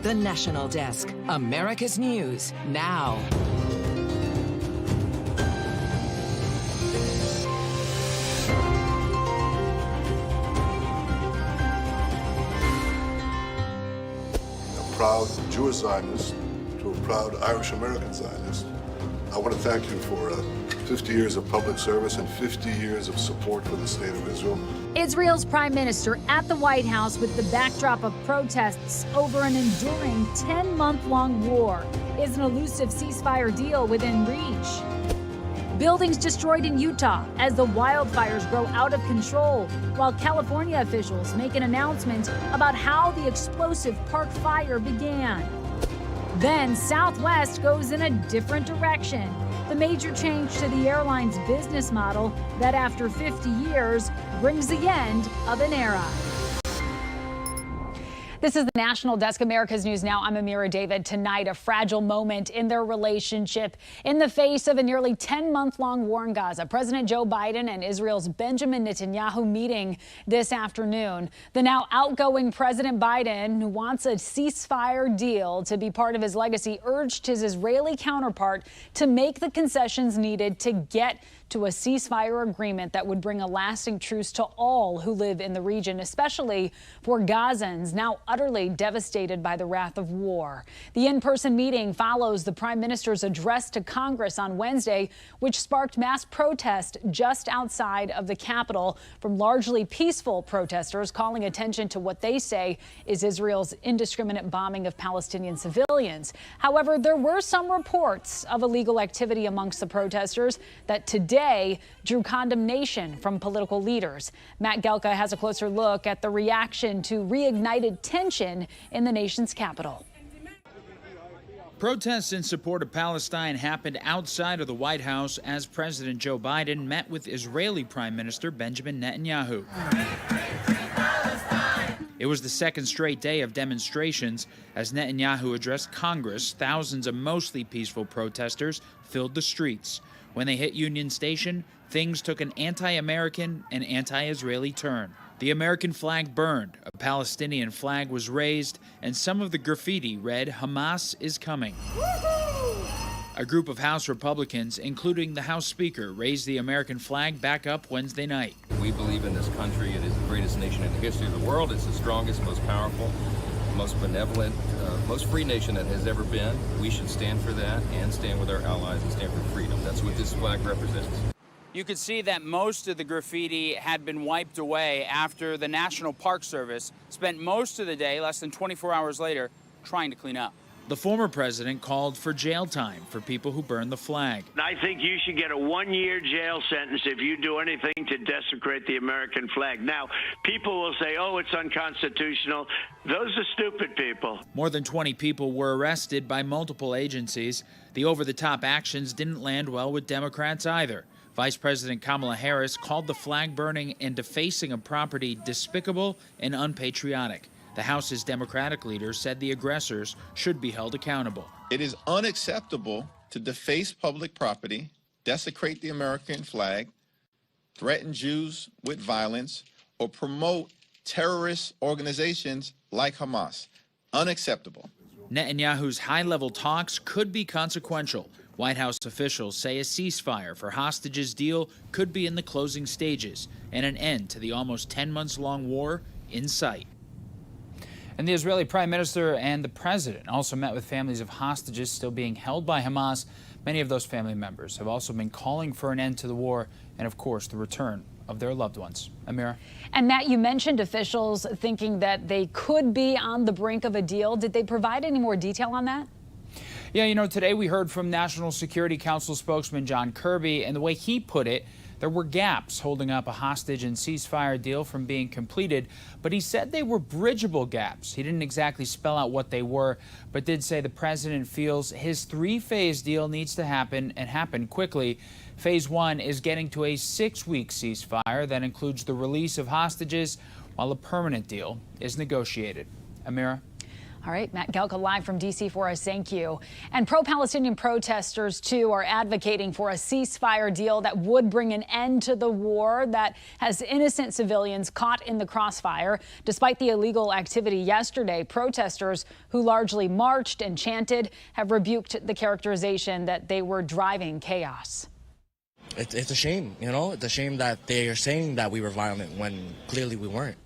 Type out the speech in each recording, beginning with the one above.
The National Desk, America's News, now. Proud Jewish Zionist to a proud Irish American Zionist. I want to thank you for 50 years of public service and 50 years of support for the State of Israel. Israel's prime minister at the White House with the backdrop of protests over an enduring 10-month-long war. Is an elusive ceasefire deal within reach? Buildings destroyed in Utah as the wildfires grow out of control, while California officials make an announcement about how the explosive park fire began. Then Southwest goes in a different direction. The major change to the airline's business model that after 50 years brings the end of an era. This is the National Desk, America's News Now. I'm Amira David. Tonight, a fragile moment in their relationship in the face of a nearly 10-month-long war in Gaza. President Joe Biden and Israel's Benjamin Netanyahu meeting this afternoon. The now outgoing President Biden, who wants a ceasefire deal to be part of his legacy, urged his Israeli counterpart to make the concessions needed to get to a ceasefire agreement that would bring a lasting truce to all who live in the region, especially for Gazans now utterly devastated by the wrath of war. The in-person meeting follows the prime minister's address to Congress on Wednesday, which sparked mass protest just outside of the Capitol from largely peaceful protesters calling attention to what they say is Israel's indiscriminate bombing of Palestinian civilians. However, there were some reports of illegal activity amongst the protesters that today drew condemnation from political leaders. Matt Gelka has a closer look at the reaction to reignited tension in the nation's capital. Protests in support of Palestine happened outside of the White House as President Joe Biden met with Israeli Prime Minister Benjamin Netanyahu. It was the second straight day of demonstrations. As Netanyahu addressed Congress, thousands of mostly peaceful protesters filled the streets. When they hit Union Station, things took an anti-American and anti-Israeli turn. The American flag burned, a Palestinian flag was raised, and some of the graffiti read, "Hamas is coming." A group of House Republicans, including the House Speaker, raised the American flag back up Wednesday night. We believe in this country. It is the greatest nation in the history of the world. It's the strongest, most powerful, most benevolent, most free nation that has ever been. We should stand for that and stand with our allies and stand for freedom. That's what this flag represents. You could see that most of the graffiti had been wiped away after the National Park Service spent most of the day, less than 24 hours later, trying to clean up. The former president called for jail time for people who burn the flag. I think you should get a 1-year jail sentence if you do anything to desecrate the American flag. Now, people will say, oh, it's unconstitutional. Those are stupid people. More than 20 people were arrested by multiple agencies. The over-the-top actions didn't land well with Democrats either. Vice President Kamala Harris called the flag burning and defacing of property despicable and unpatriotic. The House's Democratic leader said the aggressors should be held accountable. It is unacceptable to deface public property, desecrate the American flag, threaten Jews with violence, or promote terrorist organizations like Hamas. Unacceptable. Netanyahu's high-level talks could be consequential. White House officials say a ceasefire for hostages deal could be in the closing stages and an end to the almost 10 months long war in sight. And the Israeli Prime Minister and the President also met with families of hostages still being held by Hamas. Many of those family members have also been calling for an end to the war and, of course, the return of their loved ones. Amira? And Matt, you mentioned officials thinking that they could be on the brink of a deal. Did they provide any more detail on that? Yeah, you know, today we heard from National Security Council spokesman John Kirby, and the way he put it, there were gaps holding up a hostage and ceasefire deal from being completed, but he said they were bridgeable gaps. He didn't exactly spell out what they were, but did say the president feels his 3-phase deal needs to happen and happen quickly. Phase 1 is getting to a 6-week ceasefire that includes the release of hostages, while a permanent deal is negotiated. Amira? All right, Matt Gelka live from D.C. for us. Thank you. And pro-Palestinian protesters, too, are advocating for a ceasefire deal that would bring an end to the war that has innocent civilians caught in the crossfire. Despite the illegal activity yesterday, protesters who largely marched and chanted have rebuked the characterization that they were driving chaos. It's a shame, you know, it's a shame that they are saying that we were violent when clearly we weren't.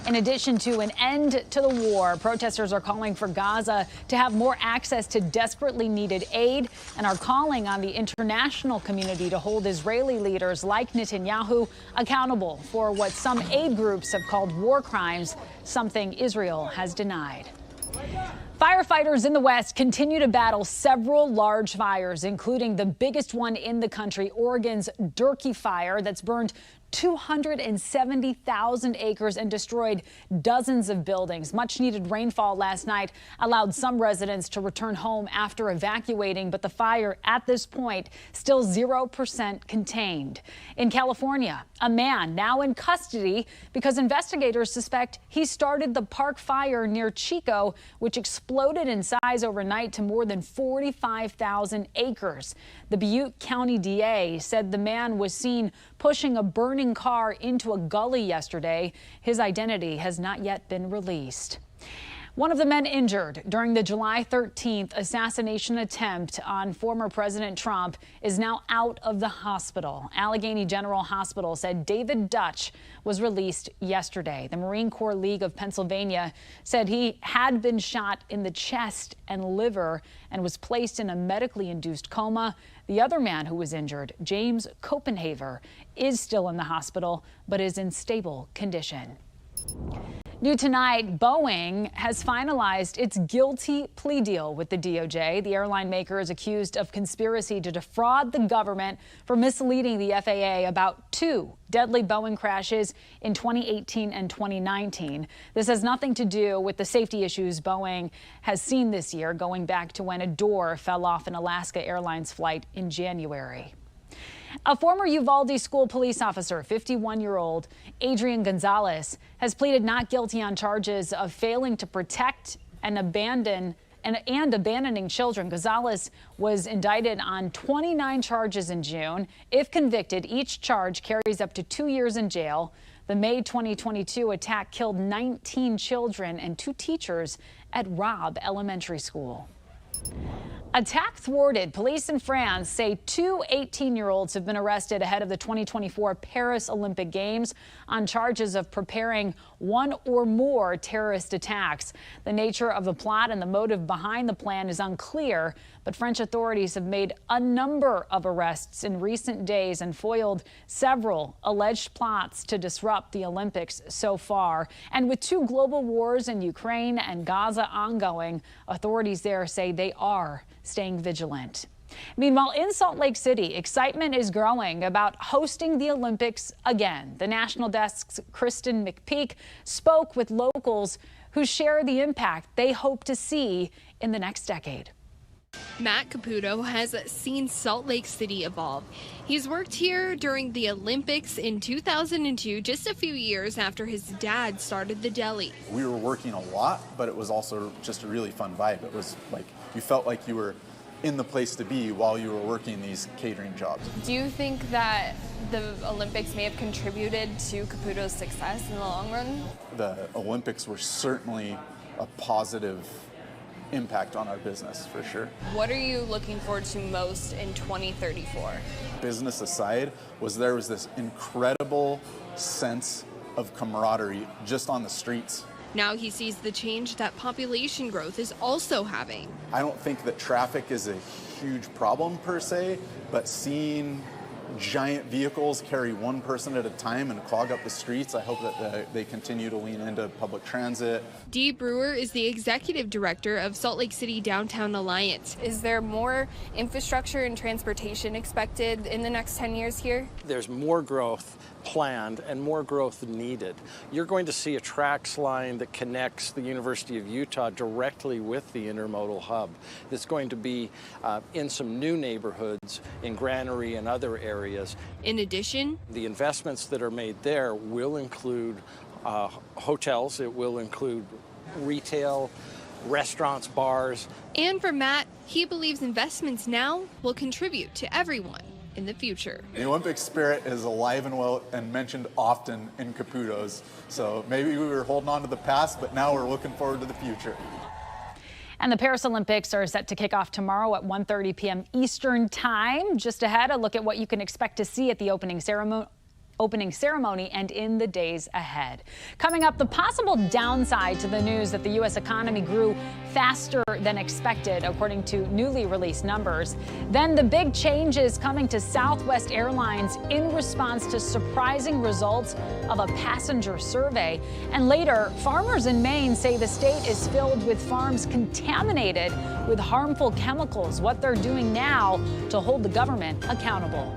In addition to an end to the war, protesters are calling for Gaza to have more access to desperately needed aid and are calling on the international community to hold Israeli leaders like Netanyahu accountable for what some aid groups have called war crimes, something Israel has denied. Firefighters in the West continue to battle several large fires, including the biggest one in the country, Oregon's Durkee Fire, that's burned 270,000 acres and destroyed dozens of buildings. Much needed rainfall last night allowed some residents to return home after evacuating, but the fire at this point still 0% contained. In California, a man now in custody because investigators suspect he started the park fire near Chico, which exploded in size overnight to more than 45,000 acres. The Butte County DA said the man was seen pushing a burning car into a gully yesterday. His identity has not yet been released. One of the men injured during the July 13th assassination attempt on former President Trump is now out of the hospital. Allegheny General Hospital said David Dutch was released yesterday. The Marine Corps League of Pennsylvania said he had been shot in the chest and liver and was placed in a medically induced coma. The other man who was injured, James Copenhaver, is still in the hospital but is in stable condition. New tonight, Boeing has finalized its guilty plea deal with the DOJ. The airline maker is accused of conspiracy to defraud the government for misleading the FAA about 2 deadly Boeing crashes in 2018 and 2019. This has nothing to do with the safety issues Boeing has seen this year, going back to when a door fell off an Alaska Airlines flight in January. A former Uvalde school police officer, 51-year-old Adrian Gonzalez, has pleaded not guilty on charges of failing to protect and abandoning children. Gonzalez was indicted on 29 charges in June. If convicted, each charge carries up to 2 years in jail. The May 2022 attack killed 19 children and 2 teachers at Robb Elementary School. Attack thwarted. Police in France say 2 18-year-olds have been arrested ahead of the 2024 Paris Olympic Games on charges of preparing 1 or more terrorist attacks. The nature of the plot and the motive behind the plan is unclear, but French authorities have made a number of arrests in recent days and foiled several alleged plots to disrupt the Olympics so far. And with 2 global wars in Ukraine and Gaza ongoing, authorities there say they are staying vigilant. Meanwhile, in Salt Lake City, excitement is growing about hosting the Olympics again. The National Desk's Kristen McPeak spoke with locals who share the impact they hope to see in the next decade. Matt Caputo has seen Salt Lake City evolve. He's worked here during the Olympics in 2002, just a few years after his dad started the deli. We were working a lot, but it was also just a really fun vibe. It was like you felt like you were in the place to be while you were working these catering jobs. Do you think that the Olympics may have contributed to Caputo's success in the long run? The Olympics were certainly a positive impact on our business, for sure. What are you looking forward to most in 2034? Business aside, there was this incredible sense of camaraderie just on the streets. Now he sees the change that population growth is also having. I don't think that traffic is a huge problem per se, but seeing giant vehicles carry 1 person at a time and clog up the streets, I hope that they continue to lean into public transit. Dee Brewer is the executive director of Salt Lake City Downtown Alliance. Is there more infrastructure and transportation expected in the next 10 years here? There's more growth planned and more growth needed. You're going to see a tracks line that connects the University of Utah directly with the intermodal hub. It's going to be in some new neighborhoods in Granary and other areas. In addition, the investments that are made there will include hotels, it will include retail, restaurants, bars. And for Matt, he believes investments now will contribute to everyone in the future. The Olympic spirit is alive and well and mentioned often in Caputo's. So maybe we were holding on to the past, but now we're looking forward to the future. And the Paris Olympics are set to kick off tomorrow at 1:30 p.m. Eastern Time. Just ahead, a look at what you can expect to see at the opening ceremony and in the days ahead. Coming up, the possible downside to the news that the U.S. economy grew faster than expected, according to newly released numbers. Then the big changes coming to Southwest Airlines in response to surprising results of a passenger survey. And later, farmers in Maine say the state is filled with farms contaminated with harmful chemicals. What they're doing now to hold the government accountable.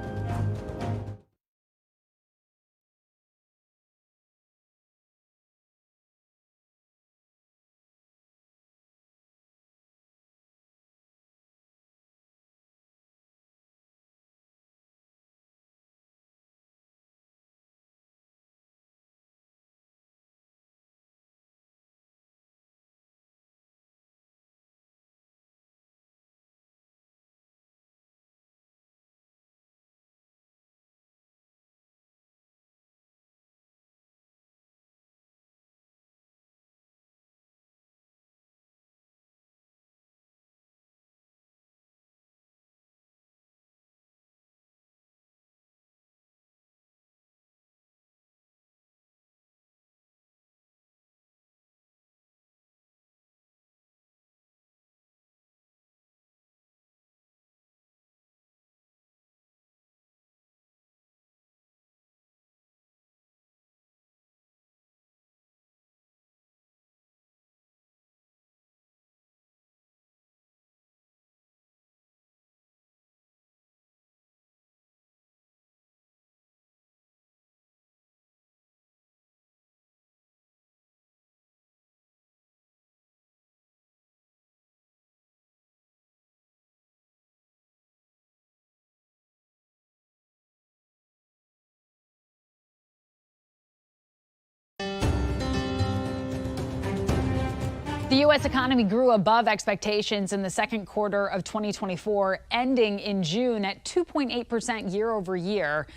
The U.S. economy grew above expectations in the second quarter of 2024, ending in June at 2.8% year over year.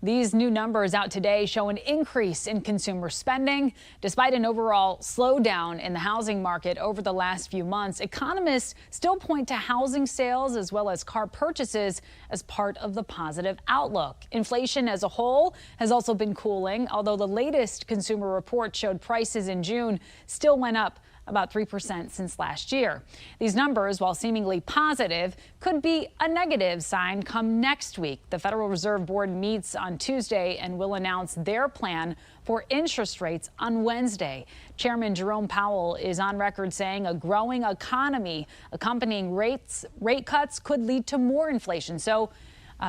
These new numbers out today show an increase in consumer spending. Despite an overall slowdown in the housing market over the last few months, economists still point to housing sales as well as car purchases as part of the positive outlook. Inflation as a whole has also been cooling, although the latest consumer report showed prices in June still went up about 3% since last year. These numbers, while seemingly positive, could be a negative sign come next week. The Federal Reserve Board meets on Tuesday and will announce their plan for interest rates on Wednesday. Chairman Jerome Powell is on record saying a growing economy accompanying rate cuts could lead to more inflation. So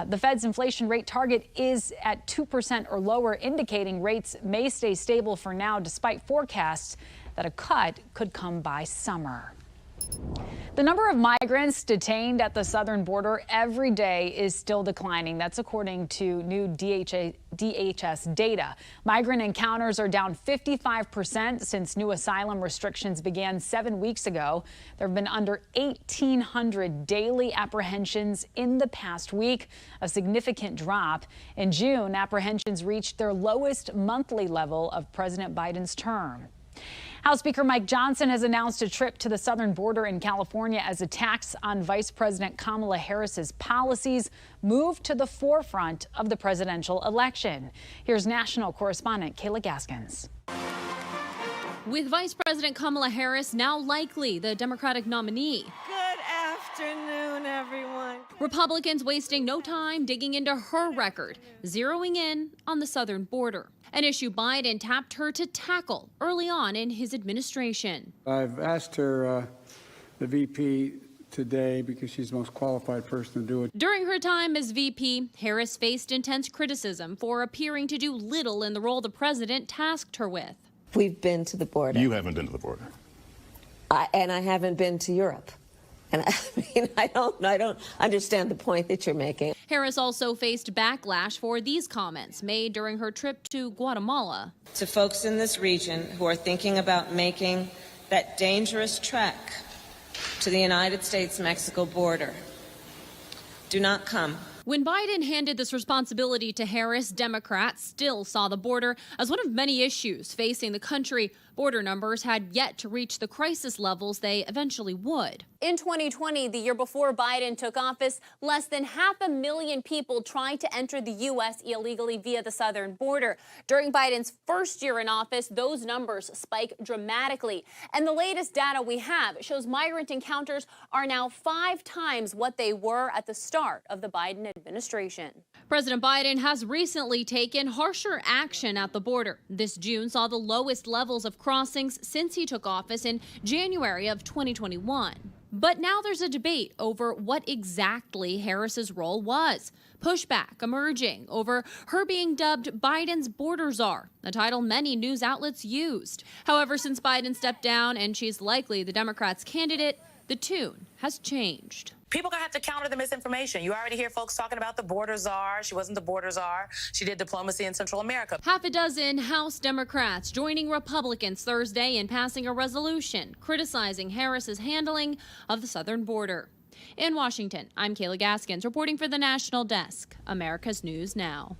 the Fed's inflation rate target is at 2% or lower, indicating rates may stay stable for now, despite forecasts that a cut could come by summer. The number of migrants detained at the southern border every day is still declining. That's according to new DHS data. Migrant encounters are down 55% since new asylum restrictions began 7 weeks ago. There have been under 1,800 daily apprehensions in the past week, a significant drop. In June, apprehensions reached their lowest monthly level of President Biden's term. House Speaker Mike Johnson has announced a trip to the southern border in California as attacks on Vice President Kamala Harris's policies move to the forefront of the presidential election. Here's national correspondent Kayla Gaskins. With Vice President Kamala Harris now likely the Democratic nominee. Good afternoon, everyone. Republicans wasting no time digging into her record, zeroing in on the southern border. An issue Biden tapped her to tackle early on in his administration. I've asked her, the VP, today because she's the most qualified person to do it. During her time as VP, Harris faced intense criticism for appearing to do little in the role the president tasked her with. We've been to the border. You haven't been to the border. And I haven't been to Europe. And I mean, I don't understand the point that you're making. Harris also faced backlash for these comments made during her trip to Guatemala. To folks in this region who are thinking about making that dangerous trek to the United States-Mexico border. Do not come. When Biden handed this responsibility to Harris, Democrats still saw the border as one of many issues facing the country. Border numbers had yet to reach the crisis levels they eventually would. In 2020, the year before Biden took office, less than 500,000 people tried to enter the U.S. illegally via the southern border. During Biden's first year in office, those numbers spike dramatically. And the latest data we have shows migrant encounters are now 5 times what they were at the start of the Biden administration. President Biden has recently taken harsher action at the border. This June saw the lowest levels of crossings since he took office in January of 2021. But now there's a debate over what exactly Harris's role was. Pushback emerging over her being dubbed Biden's border czar, a title many news outlets used. However, since Biden stepped down and she's likely the Democrats' candidate, the tune has changed. People are going to have to counter the misinformation. You already hear folks talking about the border czar. She wasn't the border czar. She did diplomacy in Central America. Half a dozen House Democrats joining Republicans Thursday in passing a resolution criticizing Harris's handling of the southern border. In Washington, I'm Kayla Gaskins reporting for the National Desk, America's News Now.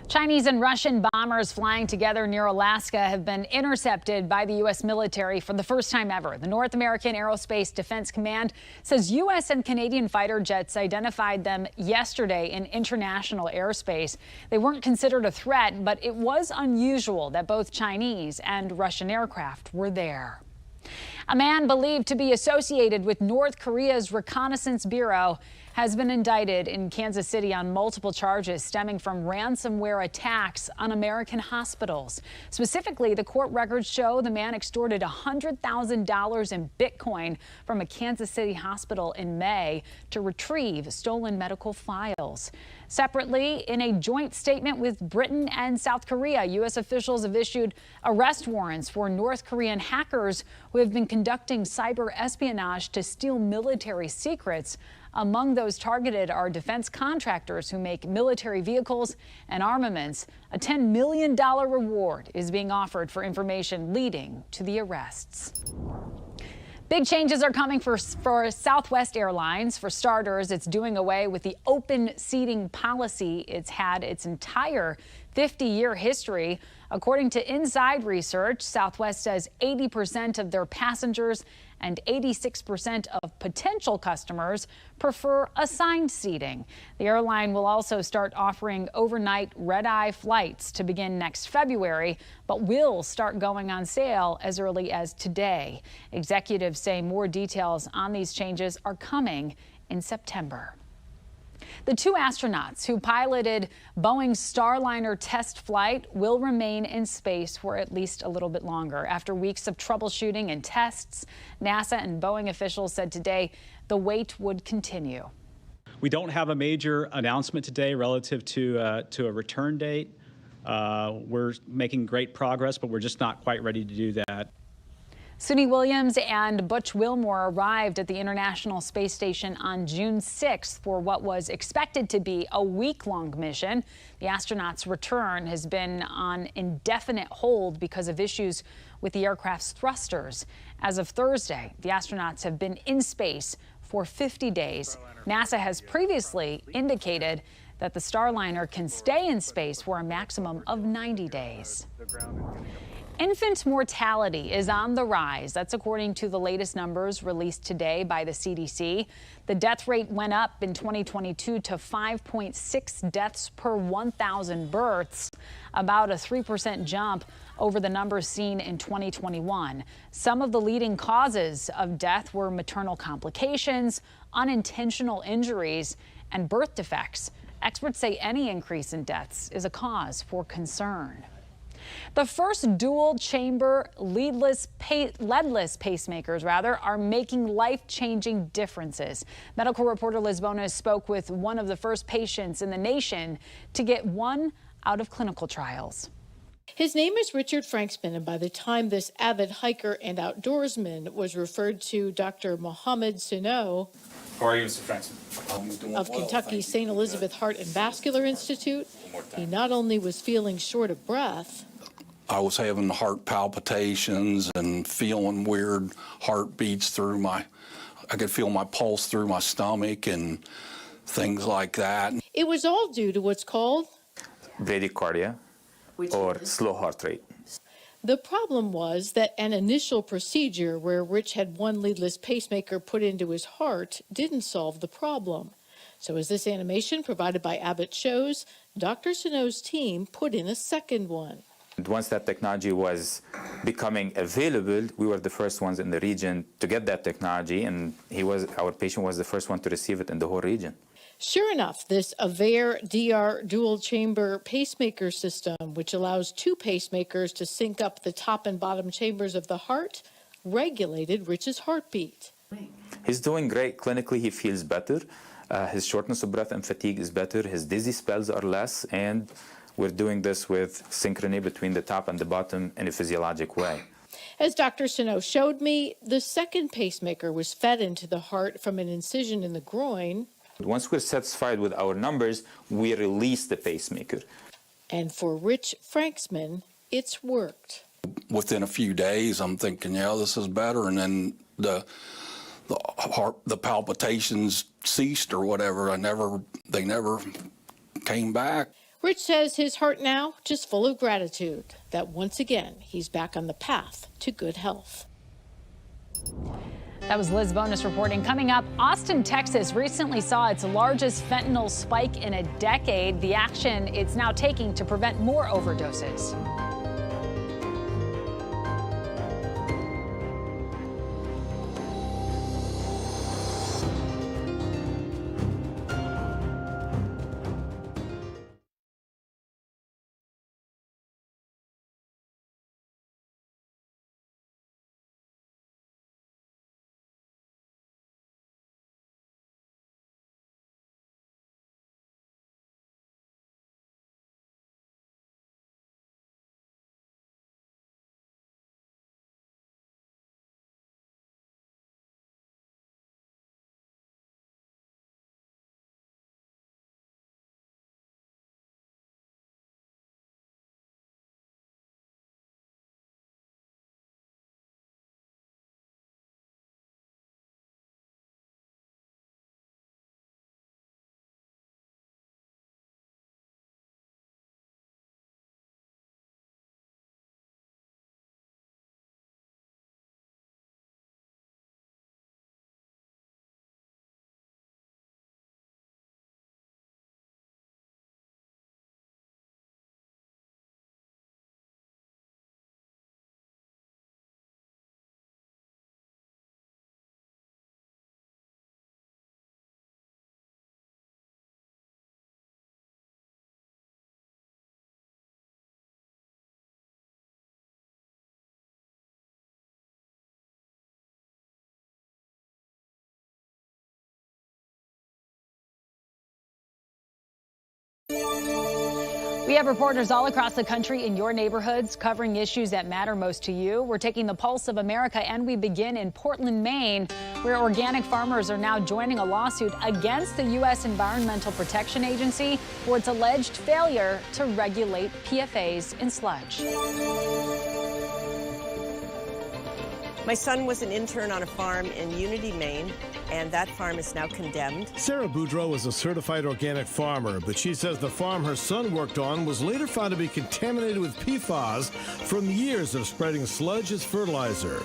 Chinese and Russian bombers flying together near Alaska have been intercepted by the U.S. military for the first time ever. The North American Aerospace Defense Command says U.S. and Canadian fighter jets identified them yesterday in international airspace. They weren't considered a threat, but it was unusual that both Chinese and Russian aircraft were there. A man believed to be associated with North Korea's Reconnaissance Bureau has been indicted in Kansas City on multiple charges stemming from ransomware attacks on American hospitals. Specifically, the court records show the man extorted $100,000 in Bitcoin from a Kansas City hospital in May to retrieve stolen medical files. Separately, in a joint statement with Britain and South Korea, U.S. officials have issued arrest warrants for North Korean hackers who have been conducting cyber espionage to steal military secrets. Among those targeted are defense contractors who make military vehicles and armaments. A $10 million reward is being offered for information leading to the arrests. Big changes are coming for Southwest Airlines. For starters, it's doing away with the open seating policy it's had its entire 50-year history. According to Inside Research, Southwest says 80% of their passengers and 86% of potential customers prefer assigned seating. The airline will also start offering overnight red-eye flights to begin next February, but will start going on sale as early as today. Executives say more details on these changes are coming in September. The 2 astronauts who piloted Boeing's Starliner test flight will remain in space for at least a little bit longer. After weeks of troubleshooting and tests, NASA and Boeing officials said today the wait would continue. We don't have a major announcement today relative to a return date. We're making great progress, but we're just not quite ready to do that. Suni Williams and Butch Wilmore arrived at the International Space Station on June 6th for what was expected to be a week-long mission. The astronauts' return has been on indefinite hold because of issues with the aircraft's thrusters. As of Thursday, the astronauts have been in space for 50 days. NASA has previously indicated that the Starliner can stay in space for a maximum of 90 days. Infant mortality is on the rise. That's according to the latest numbers released today by the CDC. The death rate went up in 2022 to 5.6 deaths per 1,000 births, about a 3% jump over the numbers seen in 2021. Some of the leading causes of death were maternal complications, unintentional injuries, and birth defects. Experts say any increase in deaths is a cause for concern. The first dual-chamber leadless pacemakers, are making life-changing differences. Medical reporter Liz Bonas spoke with one of the first patients in the nation to get one out of clinical trials. His name is Richard Franksman, and by the time this avid hiker and outdoorsman was referred to Dr. Mohammed Sino How are you, Mr. Franksman? of Kentucky's St. Elizabeth Heart and Vascular Institute, he not only was feeling short of breath, I was having heart palpitations and feeling weird heartbeats through I could feel my pulse through my stomach and things like that. It was all due to what's called bradycardia, or slow heart rate. the problem was that an initial procedure where Rich had one leadless pacemaker put into his heart didn't solve the problem. So as this animation provided by Abbott shows, Dr. Sano's team put in a second one. Once that technology was becoming available, we were the first ones in the region to get that technology, and our patient was the first one to receive it in the whole region. Sure enough, this Aveir DR dual-chamber pacemaker system, which allows two pacemakers to sync up the top and bottom chambers of the heart, regulated Rich's heartbeat. He's doing great. Clinically, he feels better. His shortness of breath and fatigue is better. His dizzy spells are less, and we're doing this with synchrony between the top and the bottom in a physiologic way. As Dr. Sano showed me, the second pacemaker was fed into the heart from an incision in the groin. Once we're satisfied with our numbers, we release the pacemaker. And for Rich Franksman, it's worked. Within a few days, I'm thinking, yeah, this is better. And then the palpitations ceased or whatever. They never came back. Rich says his heart now just full of gratitude that once again he's back on the path to good health. That was Liz Bonus reporting. Coming up, Austin, Texas recently saw its largest fentanyl spike in a decade. The action it's now taking to prevent more overdoses. We have reporters all across the country in your neighborhoods covering issues that matter most to you. We're taking the pulse of America, and we begin in Portland, Maine, where organic farmers are now joining a lawsuit against the U.S. Environmental Protection Agency for its alleged failure to regulate PFAS in sludge. My son was an intern on a farm in Unity, Maine, and that farm is now condemned. Sarah Boudreau is a certified organic farmer, but she says the farm her son worked on was later found to be contaminated with PFAS from years of spreading sludge as fertilizer.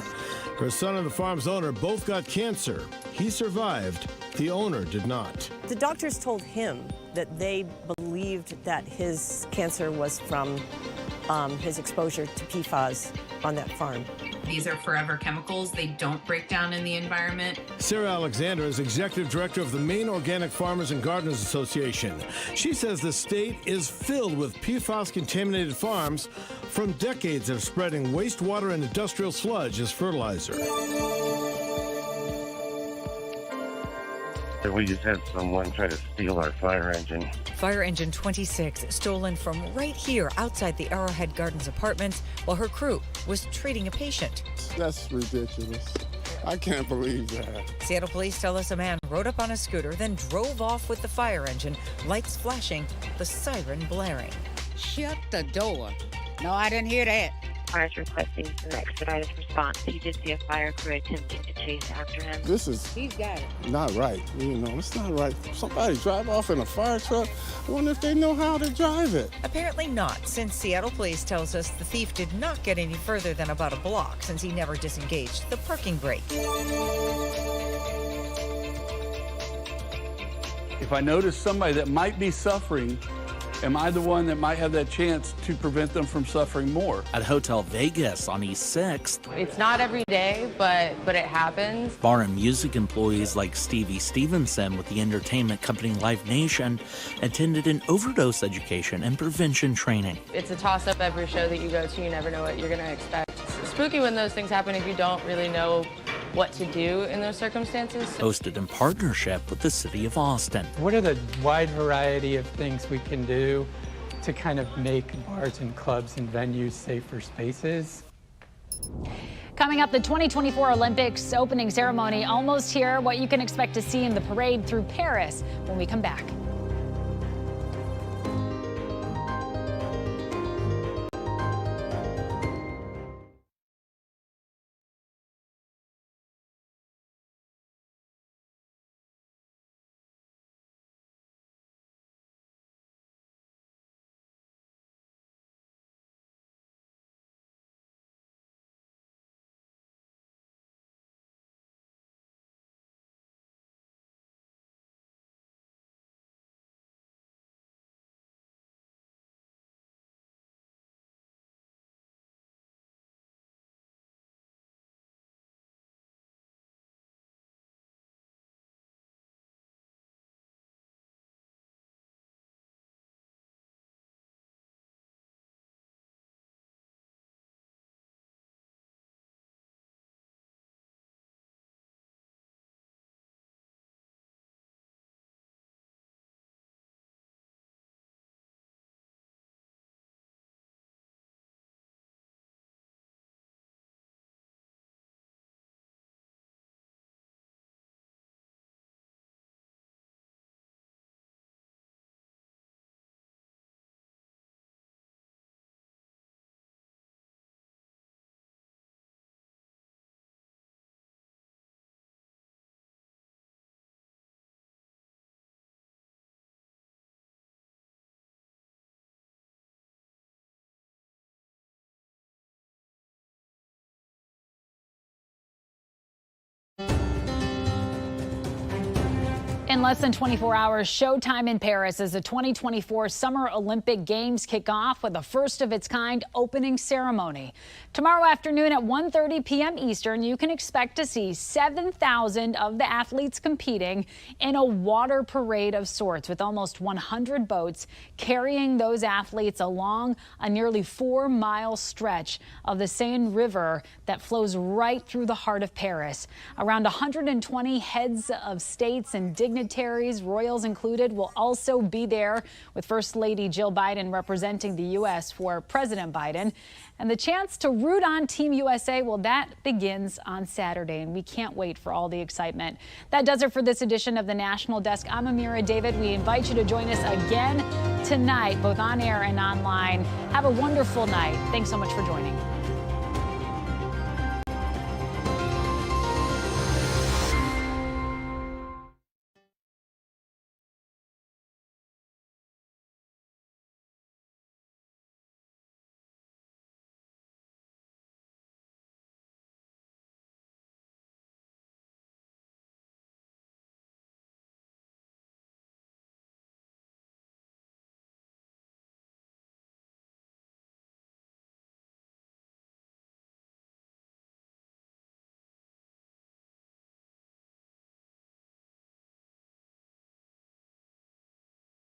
Her son and the farm's owner both got cancer. He survived. The owner did not. The doctors told him that they believed that his cancer was from his exposure to PFAS on that farm. These are forever chemicals. They don't break down in the environment. Sarah Alexander is executive director of the Maine Organic Farmers and Gardeners Association. She says the state is filled with PFAS-contaminated farms from decades of spreading wastewater and industrial sludge as fertilizer. We just had someone try to steal our fire engine. Fire engine 26 stolen from right here outside the Arrowhead Gardens apartments while her crew was treating a patient. That's ridiculous. I can't believe that. Seattle police tell us a man rode up on a scooter, then drove off with the fire engine, lights flashing, the siren blaring. Shut the door. No, I didn't hear that. Cars requesting some expedited response. He did see a fire crew attempting to chase after him. This is He's got it. not right. You know, it's not right. Somebody drive off in a fire truck. I wonder if they know how to drive it. Apparently not, since Seattle police tells us the thief did not get any further than about a block since he never disengaged the parking brake. If I notice somebody that might be suffering, am I the one that might have that chance to prevent them from suffering more? At Hotel Vegas on East 6th. It's not every day, but it happens. Bar and music employees like Stevie Stevenson with the entertainment company Live Nation attended an overdose education and prevention training. It's a toss-up every show that you go to. You never know what you're going to expect. It's spooky when those things happen if you don't really know what to do in those circumstances. Hosted in partnership with the city of Austin. What are the wide variety of things we can do to kind of make bars and clubs and venues safer spaces? Coming up, the 2024 Olympics opening ceremony almost here. What you can expect to see in the parade through Paris when we come back. In less than 24 hours, showtime in Paris as the 2024 Summer Olympic Games kick off with a first-of-its-kind opening ceremony. Tomorrow afternoon at 1:30 p.m. Eastern, you can expect to see 7,000 of the athletes competing in a water parade of sorts, with almost 100 boats carrying those athletes along a nearly 4-mile stretch of the Seine River that flows right through the heart of Paris. Around 120 heads of states and dignitaries, royals included, will also be there, with First Lady Jill Biden representing the U.S. for President Biden. And the chance to root on Team USA, well, that begins on Saturday, and we can't wait for all the excitement. That does it for this edition of the National Desk. I'm Amira David. We invite you to join us again tonight, both on air and online. Have a wonderful night. Thanks so much for joining.